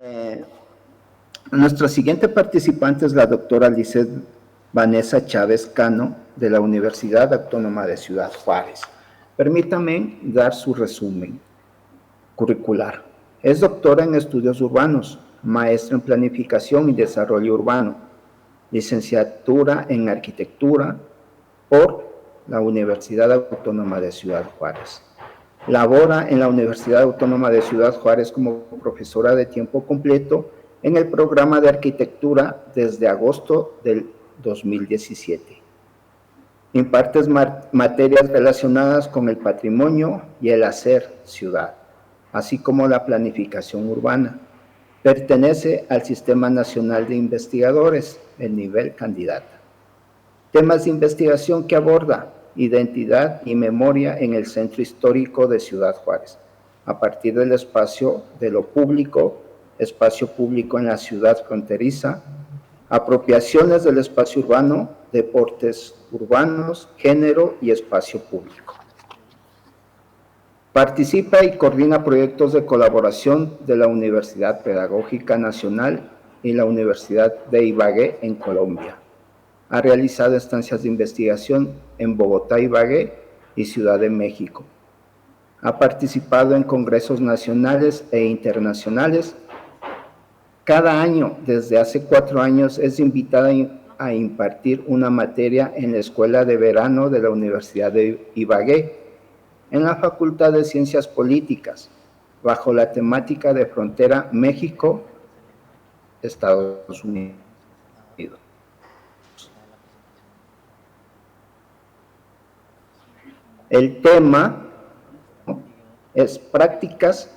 Eh, Nuestra siguiente participante es la doctora Lizeth Vanessa Chávez Cano, de la Universidad Autónoma de Ciudad Juárez. Permítame dar su resumen curricular. Es doctora en estudios urbanos, maestra en planificación y desarrollo urbano, licenciatura en arquitectura por la Universidad Autónoma de Ciudad Juárez. Labora en la Universidad Autónoma de Ciudad Juárez como profesora de tiempo completo en el programa de arquitectura desde agosto del 2017. Imparte materias relacionadas con el patrimonio y el hacer ciudad, así como la planificación urbana. Pertenece al Sistema Nacional de Investigadores, el nivel candidata. Temas de investigación que aborda: identidad y memoria en el centro histórico de Ciudad Juárez, a partir del espacio de lo público, espacio público en la ciudad fronteriza, apropiaciones del espacio urbano, deportes urbanos, género y espacio público. Participa y coordina proyectos de colaboración de la Universidad Pedagógica Nacional y la Universidad de Ibagué en Colombia. Ha realizado estancias de investigación en Bogotá, Ibagué y Ciudad de México. Ha participado en congresos nacionales e internacionales. Cada año, desde hace 4 años, es invitada a impartir una materia en la Escuela de Verano de la Universidad de Ibagué, en la Facultad de Ciencias Políticas, bajo la temática de frontera México-Estados Unidos. El tema es prácticas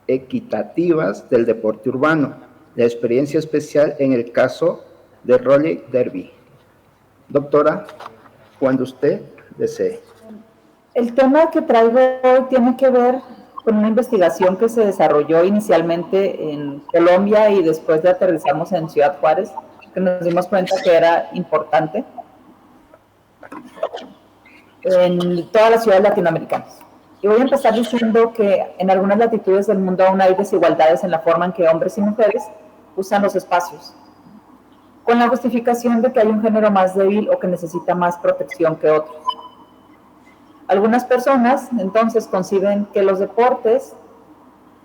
equitativas del deporte urbano, la experiencia especial en el caso de roller derby. Doctora, cuando usted desee. El tema que traigo hoy tiene que ver con una investigación que se desarrolló inicialmente en Colombia y después de aterrizamos en Ciudad Juárez, que nos dimos cuenta que era importante en todas las ciudades latinoamericanas. Y voy a empezar diciendo que en algunas latitudes del mundo aún hay desigualdades en la forma en que hombres y mujeres usan los espacios, con la justificación de que hay un género más débil o que necesita más protección que otros. Algunas personas entonces conciben que los deportes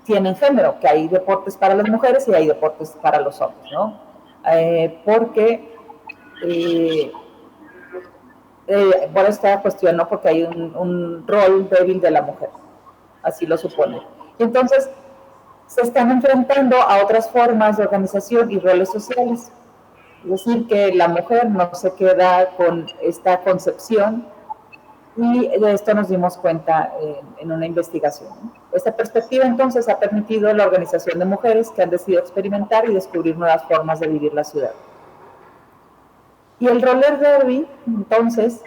tienen género, que hay deportes para las mujeres y hay deportes para los hombres, ¿no? Por esta cuestión, ¿no? Porque hay un rol débil de la mujer, así lo supone. Entonces, se están enfrentando a otras formas de organización y roles sociales. Es decir, que la mujer no se queda con esta concepción, y de esto nos dimos cuenta en una investigación. Esta perspectiva entonces ha permitido la organización de mujeres que han decidido experimentar y descubrir nuevas formas de vivir la ciudad. Y el roller derby, entonces,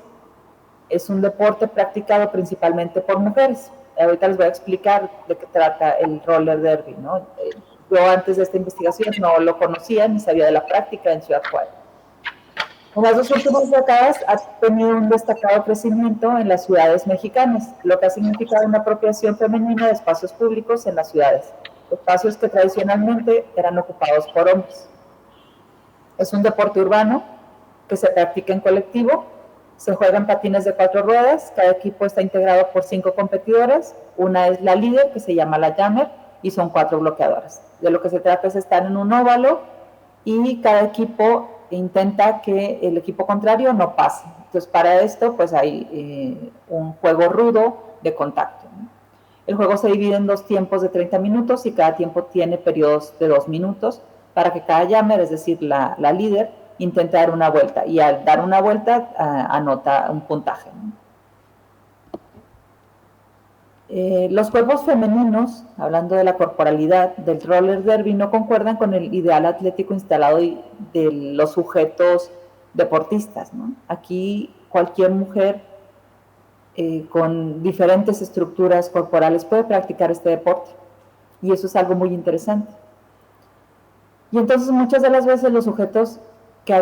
es un deporte practicado principalmente por mujeres. Ahorita les voy a explicar de qué trata el roller derby, ¿no? Yo antes de esta investigación no lo conocía ni sabía de la práctica en Ciudad Juárez. En las 2 últimas décadas ha tenido un destacado crecimiento en las ciudades mexicanas, lo que ha significado una apropiación femenina de espacios públicos en las ciudades, espacios que tradicionalmente eran ocupados por hombres. Es un deporte urbano que se practica en colectivo, se juega en patines de 4 ruedas, cada equipo está integrado por 5 competidoras, una es la líder, que se llama la jammer, y son 4 bloqueadoras. De lo que se trata es estar en un óvalo y cada equipo intenta que el equipo contrario no pase. Entonces, para esto, pues hay un juego rudo de contacto, ¿no? El juego se divide en 2 tiempos de 30 minutos y cada tiempo tiene periodos de 2 minutos para que cada jammer, es decir, la líder, intente dar una vuelta, y al dar una vuelta anota un puntaje, ¿no? Los cuerpos femeninos, hablando de la corporalidad del roller derby, no concuerdan con el ideal atlético instalado de los sujetos deportistas, ¿no? Aquí cualquier mujer con diferentes estructuras corporales puede practicar este deporte, y eso es algo muy interesante. Y entonces muchas de las veces los sujetos que se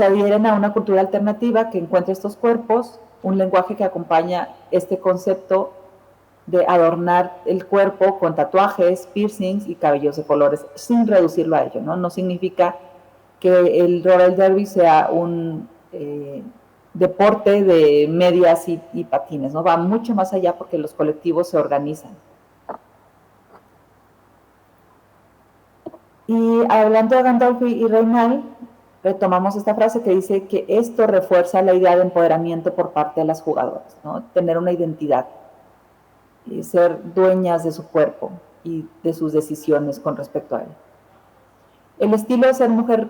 adhieren a una cultura alternativa que encuentra estos cuerpos, un lenguaje que acompaña este concepto de adornar el cuerpo con tatuajes, piercings y cabellos de colores, sin reducirlo a ello, ¿no? No significa que el roller derby sea un deporte de medias y patines, ¿no? Va mucho más allá porque los colectivos se organizan. Y hablando de Gandolfi y Reynal, retomamos esta frase que dice que esto refuerza la idea de empoderamiento por parte de las jugadoras, ¿no? Tener una identidad y ser dueñas de su cuerpo y de sus decisiones con respecto a él. El estilo de ser mujer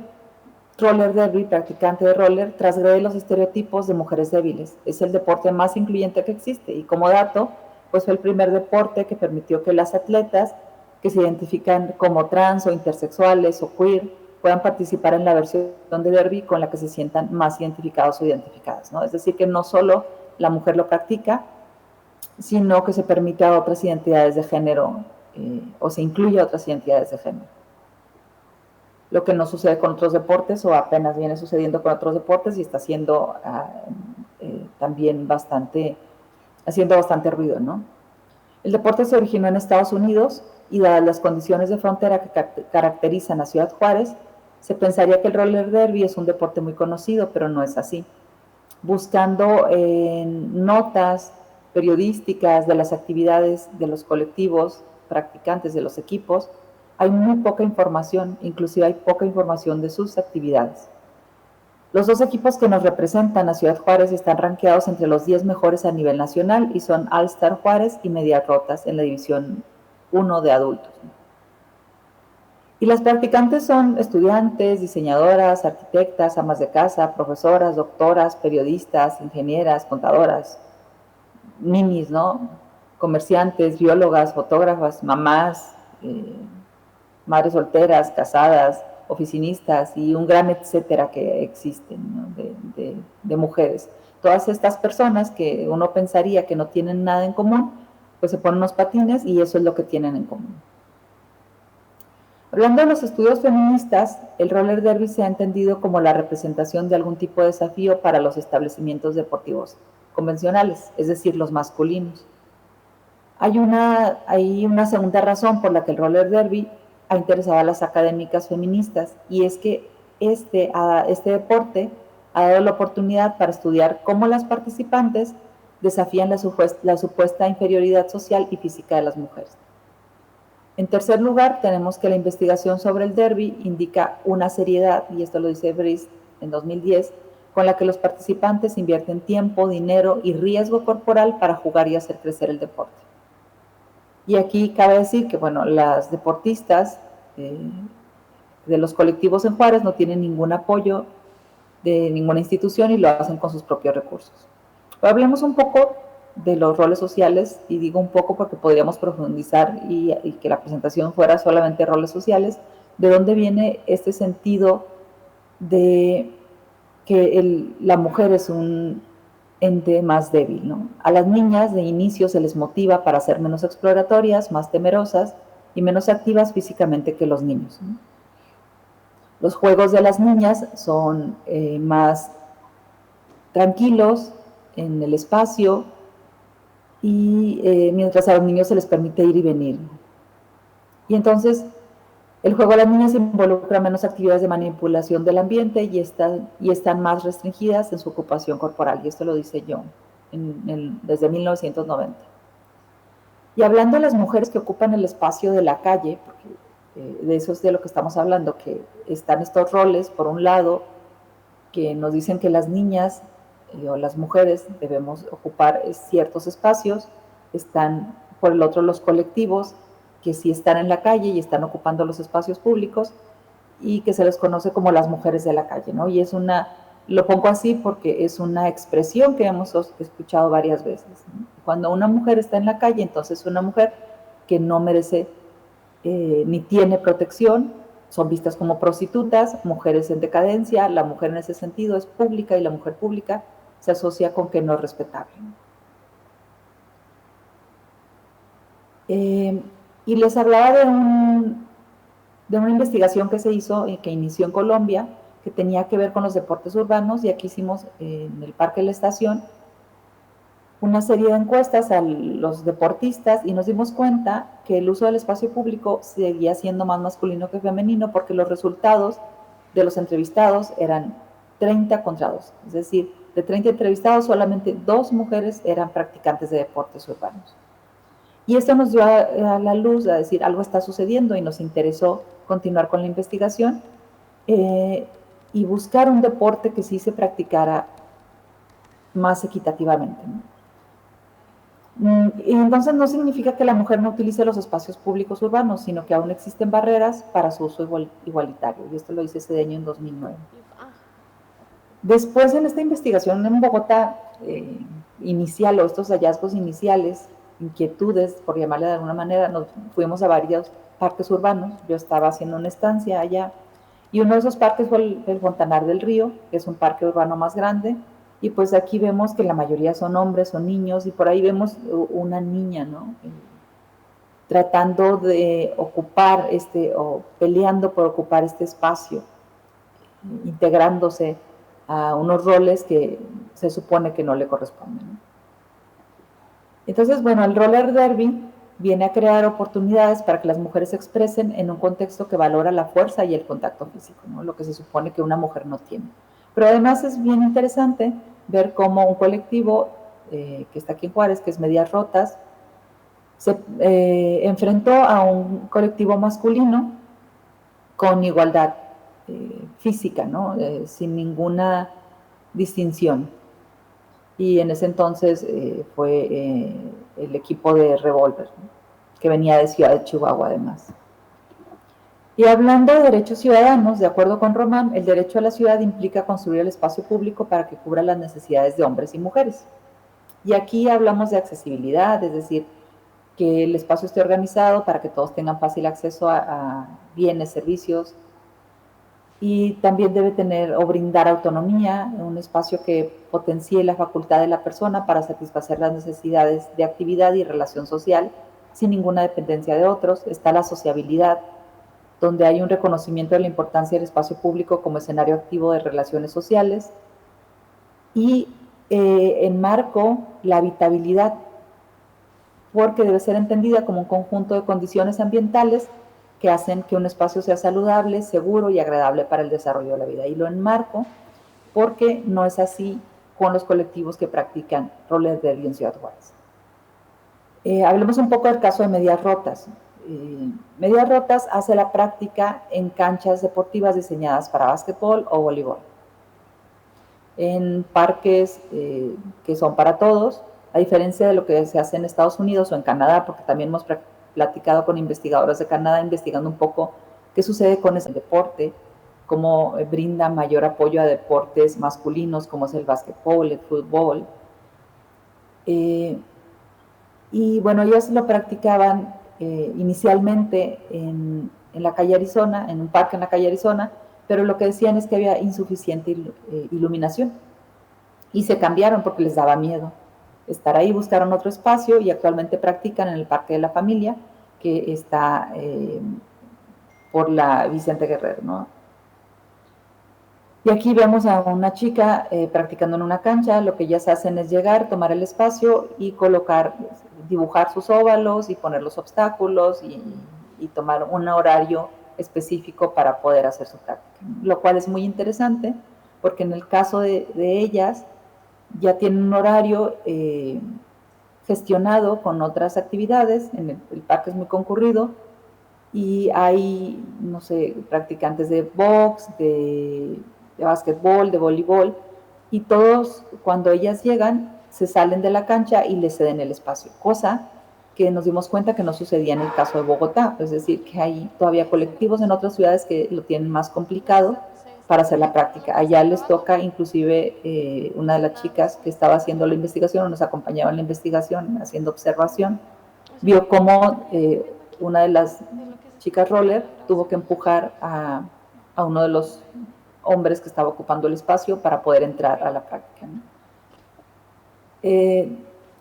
roller derby, practicante de roller, transgrede los estereotipos de mujeres débiles. Es el deporte más incluyente que existe y como dato, pues fue el primer deporte que permitió que las atletas que se identifican como trans o intersexuales o queer puedan participar en la versión de derby con la que se sientan más identificados o identificadas, ¿no? Es decir, que no solo la mujer lo practica, sino que se permite a otras identidades de género o se incluye a otras identidades de género. Lo que no sucede con otros deportes o apenas viene sucediendo con otros deportes y está haciendo también haciendo bastante ruido, ¿no? El deporte se originó en Estados Unidos y dadas las condiciones de frontera que caracterizan a Ciudad Juárez, se pensaría que el roller derby es un deporte muy conocido, pero no es así. Buscando en notas periodísticas de las actividades de los colectivos practicantes de los equipos, hay muy poca información, inclusive hay poca información de sus actividades. Los dos equipos que nos representan a Ciudad Juárez están rankeados entre los 10 mejores a nivel nacional y son All Star Juárez y Medias Rotas en la división 1 de adultos. Y las practicantes son estudiantes, diseñadoras, arquitectas, amas de casa, profesoras, doctoras, periodistas, ingenieras, contadoras, ninis, ¿no? Comerciantes, biólogas, fotógrafas, mamás, madres solteras, casadas, oficinistas y un gran etcétera que existen, ¿no? de mujeres. Todas estas personas que uno pensaría que no tienen nada en común, pues se ponen unos patines y eso es lo que tienen en común. Hablando de los estudios feministas, el roller derby se ha entendido como la representación de algún tipo de desafío para los establecimientos deportivos convencionales, es decir, los masculinos. Hay una segunda razón por la que el roller derby ha interesado a las académicas feministas y es que este deporte ha dado la oportunidad para estudiar cómo las participantes desafían la supuesta inferioridad social y física de las mujeres. En tercer lugar, tenemos que la investigación sobre el derby indica una seriedad, y esto lo dice Brice en 2010, con la que los participantes invierten tiempo, dinero y riesgo corporal para jugar y hacer crecer el deporte. Y aquí cabe decir que, bueno, las deportistas de los colectivos en Juárez no tienen ningún apoyo de ninguna institución y lo hacen con sus propios recursos. Pero hablemos un poco de los roles sociales, y digo un poco porque podríamos profundizar y que la presentación fuera solamente roles sociales, de dónde viene este sentido de que la mujer es un ente más débil, ¿no? A las niñas de inicio se les motiva para ser menos exploratorias, más temerosas y menos activas físicamente que los niños, ¿no? Los juegos de las niñas son más tranquilos en el espacio y mientras a los niños se les permite ir y venir. Y entonces el juego de las niñas involucra menos actividades de manipulación del ambiente y están más restringidas en su ocupación corporal, y esto lo dice Young desde 1990. Y hablando de las mujeres que ocupan el espacio de la calle, porque de eso es de lo que estamos hablando, que están estos roles, por un lado, que nos dicen que las niñas o las mujeres debemos ocupar ciertos espacios, están por el otro los colectivos, que sí están en la calle y están ocupando los espacios públicos y que se les conoce como las mujeres de la calle, ¿no? Y lo pongo así porque es una expresión que hemos escuchado varias veces, ¿no? Cuando una mujer está en la calle, entonces es una mujer que no merece ni tiene protección, son vistas como prostitutas, mujeres en decadencia, la mujer en ese sentido es pública y la mujer pública se asocia con que no es respetable. Y les hablaba de una investigación que se hizo y que inició en Colombia, que tenía que ver con los deportes urbanos, y aquí hicimos en el Parque de la Estación una serie de encuestas a los deportistas y nos dimos cuenta que el uso del espacio público seguía siendo más masculino que femenino porque los resultados de los entrevistados eran 30 contra 2. Es decir, de 30 entrevistados, solamente 2 mujeres eran practicantes de deportes urbanos. Y esto nos dio a la luz a decir, algo está sucediendo y nos interesó continuar con la investigación y buscar un deporte que sí se practicara más equitativamente, ¿no? Y entonces no significa que la mujer no utilice los espacios públicos urbanos, sino que aún existen barreras para su uso igualitario. Y esto lo dice Cedeño en 2009. Después, en esta investigación en Bogotá inicial, o estos hallazgos iniciales, inquietudes, por llamarle de alguna manera, nos fuimos a varios parques urbanos. Yo estaba haciendo una estancia allá, y uno de esos parques fue el Fontanar del Río, que es un parque urbano más grande, y pues aquí vemos que la mayoría son hombres, son niños, y por ahí vemos una niña, ¿no? Tratando de ocupar o peleando por ocupar este espacio, integrándose a unos roles que se supone que no le corresponden, ¿no? Entonces, bueno, el roller derby viene a crear oportunidades para que las mujeres se expresen en un contexto que valora la fuerza y el contacto físico, ¿no? Lo que se supone que una mujer no tiene. Pero además es bien interesante ver cómo un colectivo que está aquí en Juárez, que es Medias Rotas, se enfrentó a un colectivo masculino con igualdad física, ¿no? Sin ninguna distinción. Y en ese entonces fue el equipo de Revolver, ¿no? Que venía de Ciudad de Chihuahua además. Y hablando de derechos ciudadanos, de acuerdo con Román, el derecho a la ciudad implica construir el espacio público para que cubra las necesidades de hombres y mujeres. Y aquí hablamos de accesibilidad, es decir, que el espacio esté organizado para que todos tengan fácil acceso a bienes, servicios, y también debe tener o brindar autonomía, un espacio que potencie la facultad de la persona para satisfacer las necesidades de actividad y relación social sin ninguna dependencia de otros. Está la sociabilidad, donde hay un reconocimiento de la importancia del espacio público como escenario activo de relaciones sociales, y enmarco la habitabilidad, porque debe ser entendida como un conjunto de condiciones ambientales que hacen que un espacio sea saludable, seguro y agradable para el desarrollo de la vida. Y lo enmarco porque no es así con los colectivos que practican roller derby en Ciudad Juárez. Hablemos un poco del caso de Medias Rotas. Medias Rotas hace la práctica en canchas deportivas diseñadas para básquetbol o voleibol, en parques que son para todos, a diferencia de lo que se hace en Estados Unidos o en Canadá, porque también hemos platicado con investigadoras de Canadá investigando un poco qué sucede con ese deporte, cómo brinda mayor apoyo a deportes masculinos como es el básquetbol, el fútbol. Y bueno, ellos lo practicaban inicialmente en la calle Arizona, en un parque en la calle Arizona, pero lo que decían es que había insuficiente iluminación y se cambiaron porque les daba miedo estar ahí, buscaron otro espacio y actualmente practican en el Parque de la Familia, que está por la Vicente Guerrero, ¿no? Y aquí vemos a una chica practicando en una cancha. Lo que ellas hacen es llegar, tomar el espacio y dibujar sus óvalos y poner los obstáculos y tomar un horario específico para poder hacer su práctica, lo cual es muy interesante porque en el caso de ellas ya tienen un horario gestionado con otras actividades. El parque es muy concurrido y hay, no sé, practicantes de box, de básquetbol, de voleibol, y todos cuando ellas llegan se salen de la cancha y les ceden el espacio, cosa que nos dimos cuenta que no sucedía en el caso de Bogotá, es decir, que hay todavía colectivos en otras ciudades que lo tienen más complicado para hacer la práctica. Allá les toca, inclusive una de las chicas que estaba haciendo la investigación, nos acompañaba en la investigación, haciendo observación, vio cómo una de las chicas roller tuvo que empujar a uno de los hombres que estaba ocupando el espacio para poder entrar a la práctica, ¿no?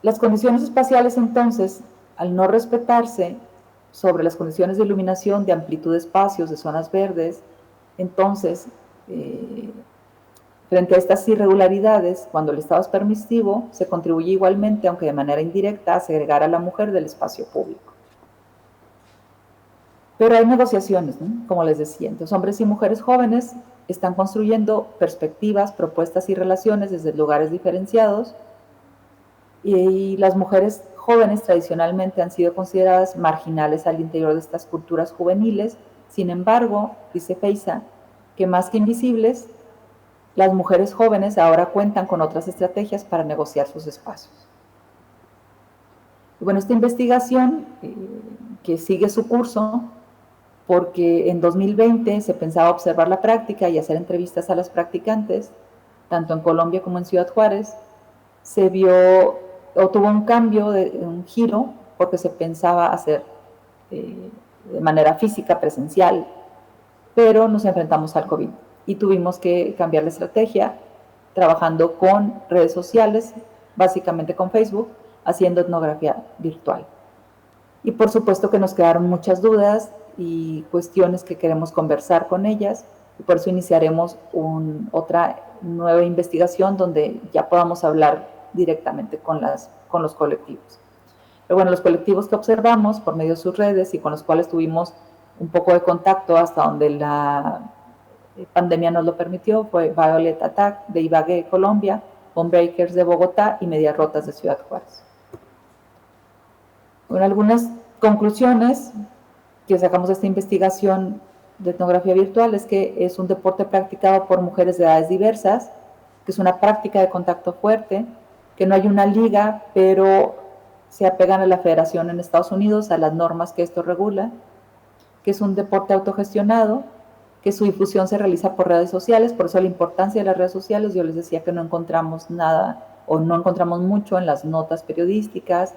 Las condiciones espaciales, entonces, al no respetarse sobre las condiciones de iluminación, de amplitud de espacios, de zonas verdes, entonces Frente a estas irregularidades, cuando el Estado es permisivo, se contribuye igualmente, aunque de manera indirecta, a segregar a la mujer del espacio público. Pero hay negociaciones, ¿no? Como les decía. Entonces, hombres y mujeres jóvenes están construyendo perspectivas, propuestas y relaciones desde lugares diferenciados, y las mujeres jóvenes tradicionalmente han sido consideradas marginales al interior de estas culturas juveniles. Sin embargo, dice Feiza, que más que invisibles, las mujeres jóvenes ahora cuentan con otras estrategias para negociar sus espacios. Y bueno, esta investigación que sigue su curso, porque en 2020 se pensaba observar la práctica y hacer entrevistas a las practicantes, tanto en Colombia como en Ciudad Juárez, se vio o tuvo un cambio, un giro, porque se pensaba hacer de manera física, presencial, pero nos enfrentamos al COVID y tuvimos que cambiar la estrategia, trabajando con redes sociales, básicamente con Facebook, haciendo etnografía virtual. Y por supuesto que nos quedaron muchas dudas y cuestiones que queremos conversar con ellas, y por eso iniciaremos otra nueva investigación donde ya podamos hablar directamente con los colectivos. Pero bueno, los colectivos que observamos por medio de sus redes y con los cuales tuvimos un poco de contacto hasta donde la pandemia nos lo permitió fue Violet Attack de Ibagué, Colombia, Bone Breakers de Bogotá y Medias Rotas de Ciudad Juárez. Bueno, algunas conclusiones que sacamos de esta investigación de etnografía virtual es que es un deporte practicado por mujeres de edades diversas, que es una práctica de contacto fuerte, que no hay una liga, pero se apegan a la federación en Estados Unidos, a las normas que esto regula, que es un deporte autogestionado, que su difusión se realiza por redes sociales, por eso la importancia de las redes sociales. Yo les decía que no encontramos nada o no encontramos mucho en las notas periodísticas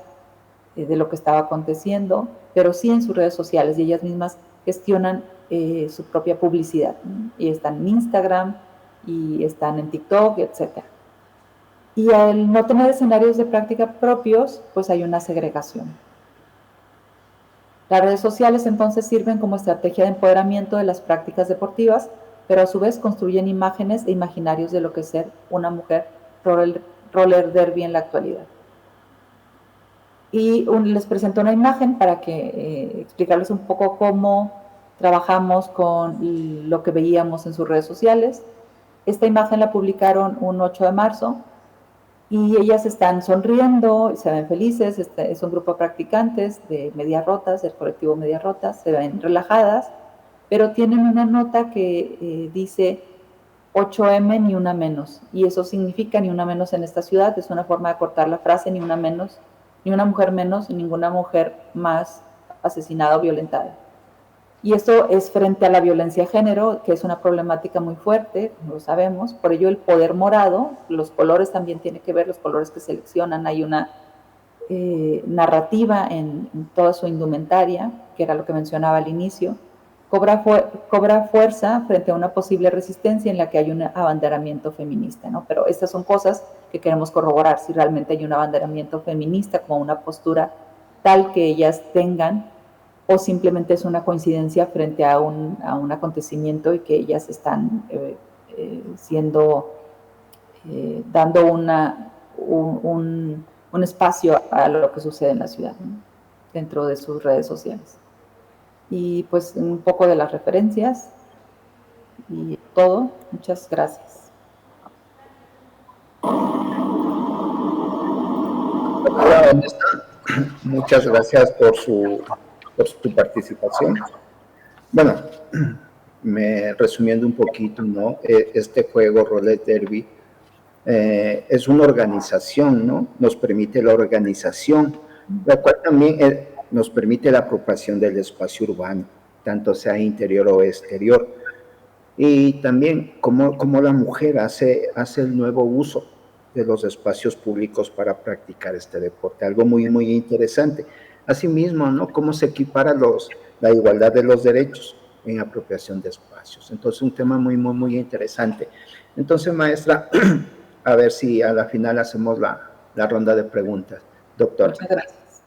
de lo que estaba aconteciendo, pero sí en sus redes sociales, y ellas mismas gestionan su propia publicidad, ¿no? Y están en Instagram, y están en TikTok, etc. Y al no tener escenarios de práctica propios, pues hay una segregación. Las redes sociales entonces sirven como estrategia de empoderamiento de las prácticas deportivas, pero a su vez construyen imágenes e imaginarios de lo que es ser una mujer roller derby en la actualidad. Y les presento una imagen para explicarles un poco cómo trabajamos con lo que veíamos en sus redes sociales. Esta imagen la publicaron un 8 de marzo y ellas están sonriendo, se ven felices. Es un grupo de practicantes de Medias Rotas, del colectivo Medias Rotas, se ven relajadas, pero tienen una nota que dice 8M ni una menos, y eso significa ni una menos en esta ciudad. Es una forma de cortar la frase ni una menos, ni una mujer menos, ninguna mujer más asesinada o violentada. Y esto es frente a la violencia de género, que es una problemática muy fuerte, como lo sabemos. Por ello el poder morado, los colores también tienen que ver, los colores que seleccionan. Hay una narrativa en toda su indumentaria, que era lo que mencionaba al inicio. Cobra fuerza frente a una posible resistencia en la que hay un abanderamiento feminista, ¿no? Pero estas son cosas que queremos corroborar, si realmente hay un abanderamiento feminista como una postura tal que ellas tengan, o simplemente es una coincidencia frente a un acontecimiento y que ellas están dando un espacio a lo que sucede en la ciudad, ¿no? Dentro de sus redes sociales. Y pues un poco de las referencias y todo. Muchas gracias. Muchas gracias por su participación. Bueno, resumiendo un poquito, ¿no? Este juego, Roller Derby, es una organización, ¿no? Nos permite la organización, la cual también nos permite la apropiación del espacio urbano, tanto sea interior o exterior. Y también cómo la mujer hace el nuevo uso de los espacios públicos para practicar este deporte, algo muy, muy interesante. Asimismo, ¿no? Cómo se equipara la igualdad de los derechos en apropiación de espacios. Entonces, un tema muy, muy, muy interesante. Entonces, maestra, a ver si a la final hacemos la ronda de preguntas. Doctora. Muchas gracias.